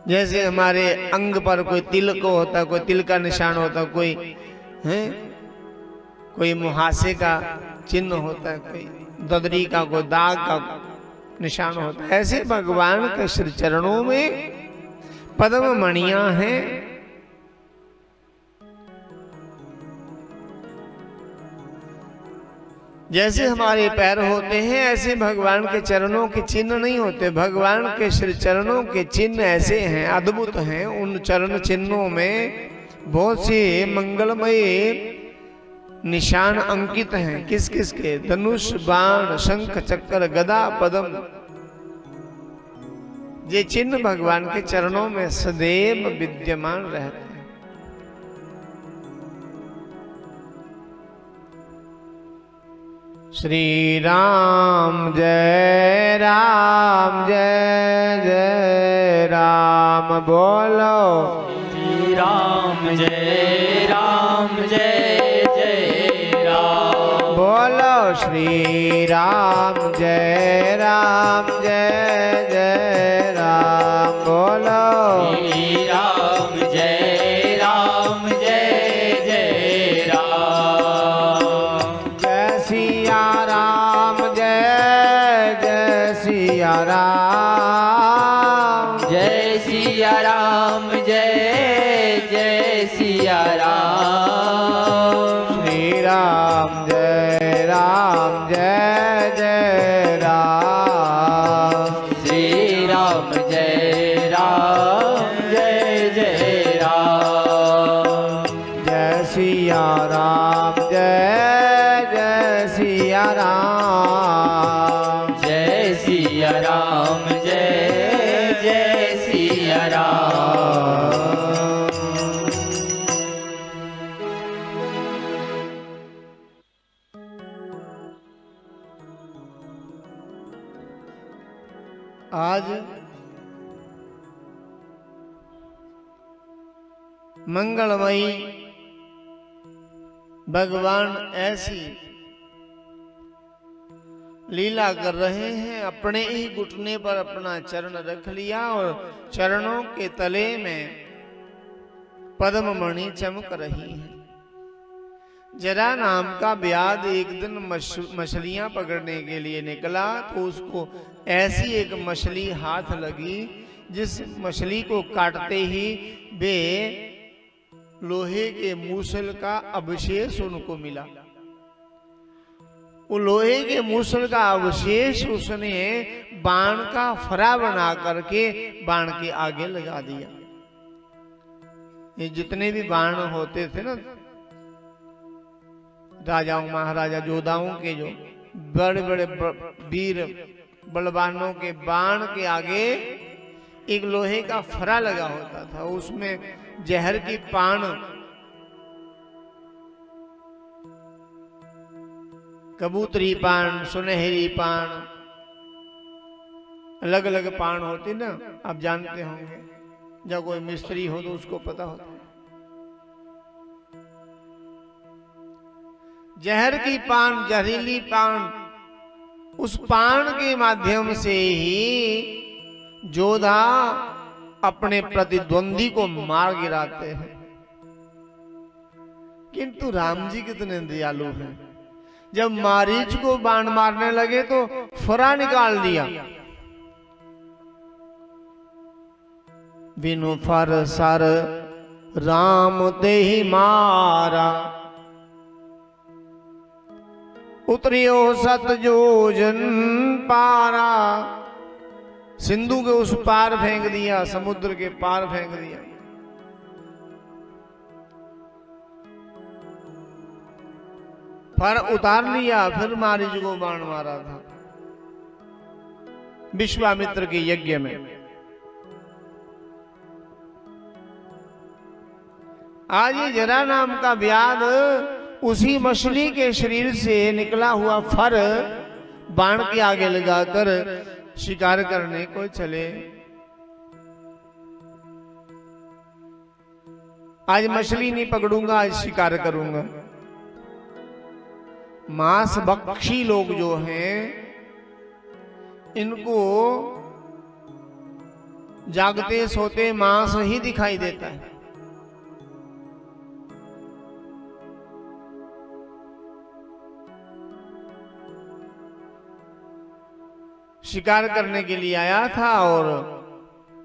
जैसे हमारे अंग पर कोई तिल को होता, कोई तिल का निशान होता, कोई है, कोई मुहासे का चिन्ह होता है, कोई ददरी का, कोई दाग का निशान होता है। ऐसे भगवान के श्री चरणों में पद्म मणियां हैं। जैसे हमारे पैर होते हैं ऐसे भगवान के चरणों के चिन्ह नहीं होते। भगवान के श्री चरणों के चिन्ह ऐसे हैं, अद्भुत हैं। उन चरण चिन्हों में बहुत से मंगलमय निशान अंकित हैं। किस किस के? धनुष, बाण, शंख, चक्र, गदा, पद्म। ये चिन्ह भगवान के चरणों में सदैव विद्यमान रहते हैं। श्री राम जय राम, जय जय राम बोलो। श्री राम जय राम, जय जय राम बोलो। श्री राम जय राम, जय जय राम बोलो। श्री राम जय राम, जय जय राम। जय सिया राम, जय जय सिया राम, जय सिया राम, जय जय सिया राम। श्री राम जय राम, जय जय राम। श्री राम जय राम, जय जय राम। जय सिया राम, जय जय सिया राम, जय सिया राम, जय जय सिया राम। आज मंगलमयी भगवान ऐसी लीला कर रहे हैं। अपने ही घुटने पर अपना चरण रख लिया और चरणों के तले में पद्म मणि चमक रही है। जरा नाम का व्याध एक दिन मछलियां पकड़ने के लिए निकला तो उसको ऐसी एक मछली हाथ लगी जिस मछली को काटते ही वे लोहे के मूसल का अवशेष उनको मिला। वो लोहे के मूसल का अवशेष उसने बाण का फरा बना करके बाण के आगे लगा दिया। ये जितने भी बाण होते थे ना राजाओं महाराजा योद्धाओं के, जो बड़े बड़े वीर बलवानों के बाण के आगे एक लोहे का फरा लगा होता था। उसमें जहर की पान, कबूतरी पान, सुनहरी पान, अलग अलग पान होती ना, आप जानते होंगे। जब कोई मिस्त्री हो तो उसको पता होता। जहर की पान, जहरीली पान, उस पान के माध्यम से ही योद्धा अपने प्रतिद्वंदी को मार गिराते हैं। किंतु राम जी कितने दयालु हैं। जब मारीच को बाण मारने लगे तो फरा निकाल दिया। बिनु फर सर राम ते ही मारा, उतरियो सत योजन पारा। सिंधु के उस पार फेंक दिया, समुद्र के पार फेंक दिया। पर उतार लिया, फिर मारीच को बाण मारा था विश्वामित्र के यज्ञ में। आज ये जरा नाम का व्याध उसी मछली के शरीर से निकला हुआ फर बाण के आगे लगाकर शिकार करने को चले। आज मछली नहीं पकड़ूंगा, आज शिकार करूंगा। मांस भक्षी लोग जो हैं, इनको जागते सोते मांस ही दिखाई देता है। शिकार करने के लिए आया था और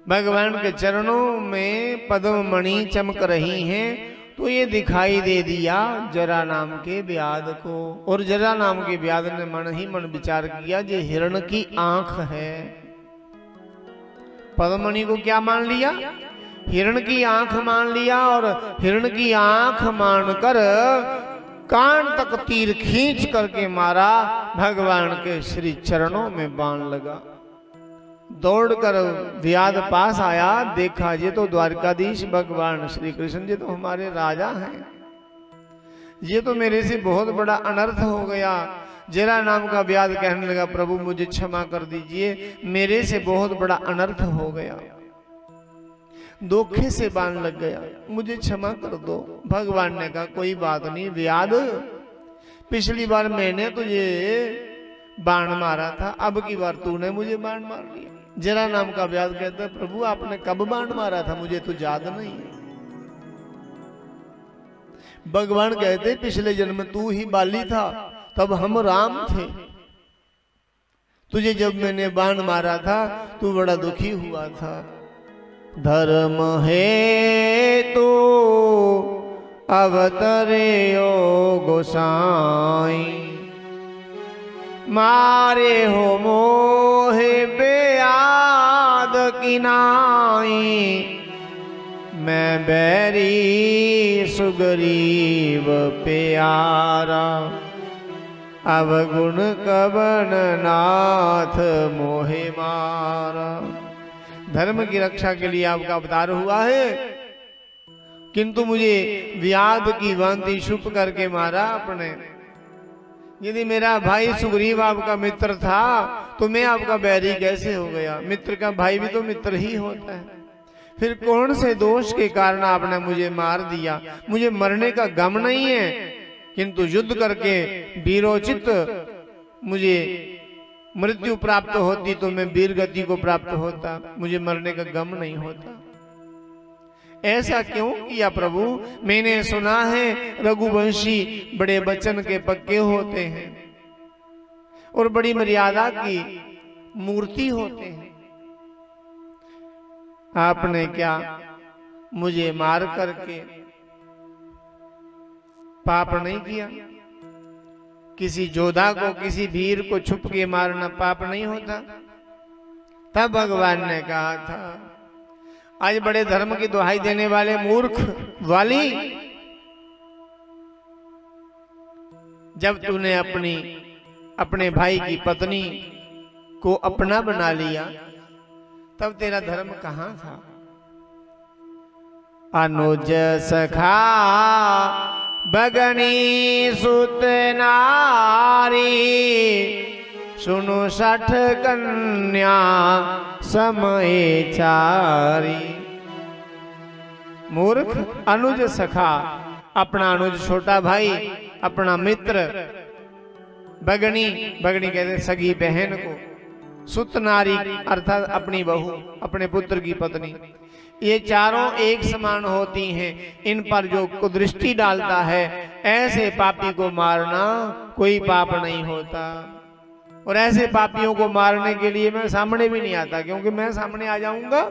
भगवान के चरणों में पद्म मणि चमक रही हैं, तो ये दिखाई दे दिया जरा नाम के व्याध को। और जरा नाम के व्याध ने मन ही मन विचार किया, ये हिरण की आंख है। पद्म मणि को क्या मान लिया? हिरण की आंख मान लिया। और हिरण की आंख मानकर कान तक तीर खींच करके मारा, भगवान के श्री चरणों में बाण लगा। दौड़कर व्याध पास आया, देखा ये तो द्वारकाधीश भगवान श्री कृष्ण जी तो हमारे राजा हैं, ये तो मेरे से बहुत बड़ा अनर्थ हो गया। जरा नाम का व्याध कहने लगा, प्रभु मुझे क्षमा कर दीजिए, मेरे से बहुत बड़ा अनर्थ हो गया, धोखे से बाण लग गया, मुझे क्षमा कर दो। भगवान ने कहा कोई बात नहीं व्याध, पिछली बार मैंने तुझे बाण मारा था, अब की बार तूने मुझे बाण मार लिया। जरा नाम का व्याध कहता है, प्रभु आपने कब बाण मारा था, मुझे तो याद नहीं है। भगवान कहते पिछले जन्म में तू ही बाली था, तब हम राम थे, तुझे जब मैंने बाण मारा था तू बड़ा दुखी हुआ था। धर्म है तो अवतरे ओ गोसाई, मारे हो मोहे बेयाद किनाई, मैं बैरी सुग्रीव प्यारा, अवगुण कवन नाथ मोहे मारा। धर्म की रक्षा के लिए आपका अवतार हुआ है, किंतु मुझे व्याध की भांति छुप करके मारा आपने। यदि मेरा भाई सुग्रीव आपका मित्र था तो मैं आपका बैरी कैसे हो गया? मित्र का भाई भी तो मित्र ही होता है। फिर कौन से दोष के कारण आपने मुझे मार दिया? मुझे मरने का गम नहीं है, किंतु युद्ध करके वीरोचित मुझे मृत्यु प्राप्त होती तो मैं वीर गति को प्राप्त होता, मुझे मरने का गम नहीं होता। ऐसा क्यों किया प्रभु? मैंने सुना है रघुवंशी बड़े वचन के पक्के होते हैं और बड़ी मर्यादा की मूर्ति होते हैं। आपने क्या मुझे मार करके पाप नहीं किया? किसी योद्धा को, किसी वीर को छुप के मारना पाप नहीं होता? तब भगवान ने कहा था, आज बड़े धर्म की दुहाई देने वाले मूर्ख वाली, जब तूने अपने भाई की पत्नी को अपना बना लिया तब तेरा धर्म कहां था? अनुज सखा भगनी सुत नारी, सुनु 60 कन्या समय चारी। मूर्ख, अनुज सखा, अपना अनुज छोटा भाई, अपना मित्र, भगनी, भगनी कहते सगी बहन को, सुत नारी अर्थात अपनी बहू, अपने पुत्र की पत्नी, ये चारों एक समान होती हैं। इन पर जो कुदृष्टि डालता है, ऐसे पापी को मारना कोई पाप नहीं होता। और ऐसे पापियों को मारने के लिए मैं सामने भी नहीं आता, क्योंकि मैं सामने आ जाऊंगा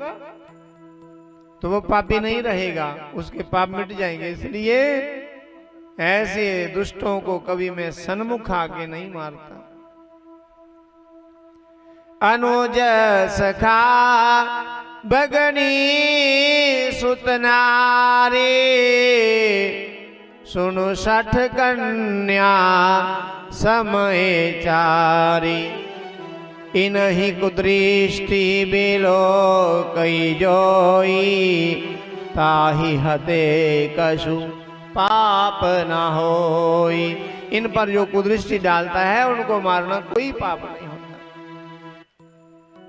तो वो पापी नहीं रहेगा, उसके पाप मिट जाएंगे। इसलिए ऐसे दुष्टों को कभी मैं सन्मुख आके नहीं मारता। अनुज सखा भगनी सुत नारी, सुनु 60 कन्या समय चारी। इनहि कुदृष्टि बिलो कई जोई, ताहि हते कछु पाप न होई। इन पर जो कुदृष्टि डालता है उनको मारना कोई पाप नहीं होता।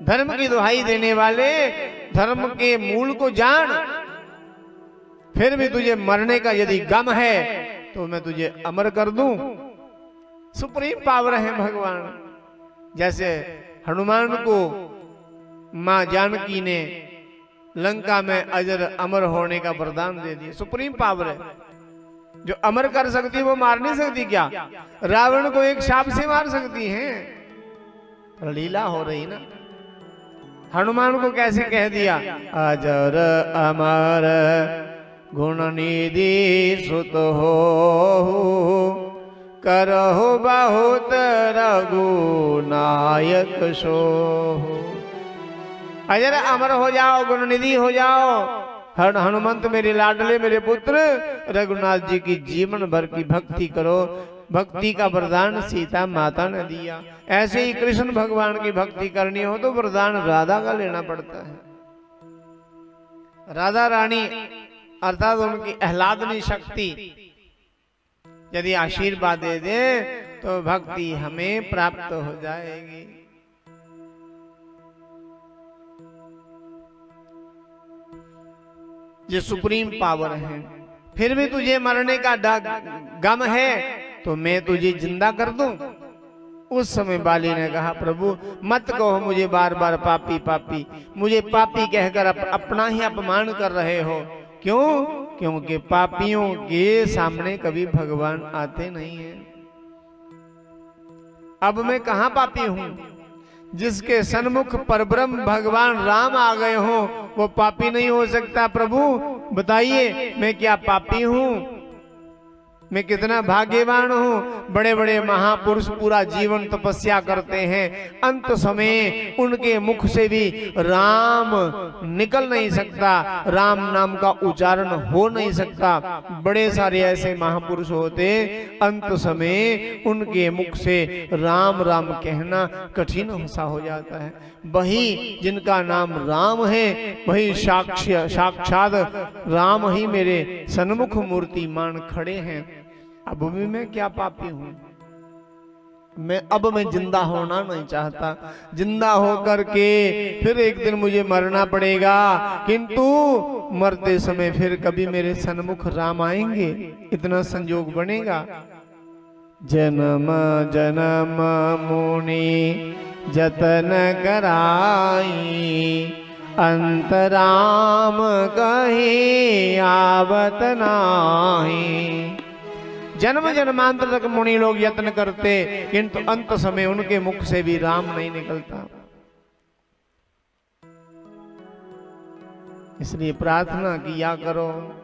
धर्म की दुहाई देने वाले, धर्म के मूल को जान, फिर भी तुझे मरने का यदि गम है तो मैं तुझे अमर कर दूं। सुप्रीम पावर है भगवान। जैसे हनुमान को मां जानकी ने लंका में अजर अमर होने का वरदान दे दिया। सुप्रीम पावर है, जो अमर कर सकती है वो मार नहीं सकती क्या? रावण को एक शाप से मार सकती है। लीला हो रही ना। हनुमान को कैसे कह दिया, अजर अमर गुण निधि सुत हो, करहो बहुत रघुनायक सो। अजर अमर हो जाओ, गुण निधि हो जाओ। हनुमंत मेरे लाडले, मेरे पुत्र रघुनाथ जी की जीवन भर की भक्ति करो। भक्ति का वरदान सीता माता ने दिया। ऐसे ही कृष्ण भगवान की भक्ति करनी हो तो वरदान राधा का लेना पड़ता है। राधा रानी अर्थात उनकी आह्लादनी शक्ति यदि आशीर्वाद दे दे तो भक्ति हमें प्राप्त हो जाएगी। ये सुप्रीम पावर है। फिर भी तुझे मरने का गम है तो मैं तुझे जिंदा कर दूं। उस समय बाली ने कहा, प्रभु मत कहो मुझे बार बार पापी पापी, मुझे पापी कहकर अपना ही अपमान कर रहे हो। क्यों? क्योंकि पापियों के सामने कभी भगवान आते नहीं हैं। अब मैं कहां पापी हूं? जिसके सन्मुख परब्रह्म भगवान राम आ गए हो वो पापी नहीं हो सकता। प्रभु बताइए मैं क्या पापी हूं? मैं कितना भाग्यवान हूं। बड़े बड़े महापुरुष पूरा जीवन तपस्या करते हैं, अंत समय उनके मुख से भी राम निकल नहीं सकता, राम नाम का उच्चारण हो नहीं सकता। बड़े सारे ऐसे महापुरुष होते, अंत समय उनके मुख से राम राम कहना कठिन सा हो जाता है। वही जिनका नाम राम है वही साक्षात राम ही मेरे सन्मुख मूर्तिमान खड़े हैं। अब भी मैं क्या पापी हूं? मैं जिंदा होना नहीं चाहता। जिंदा होकर के फिर एक दिन मुझे मरना पड़ेगा, किंतु मरते समय फिर कभी मेरे सन्मुख राम आएंगे, इतना संयोग बनेगा। जन्म जन्म मुनि जतन कराई, अंतराम कहे आवत नाही। जन्म जन्मांतर तक मुनि लोग यत्न करते, किंतु अंत समय उनके मुख से भी राम नहीं निकलता। इसलिए प्रार्थना किया करो,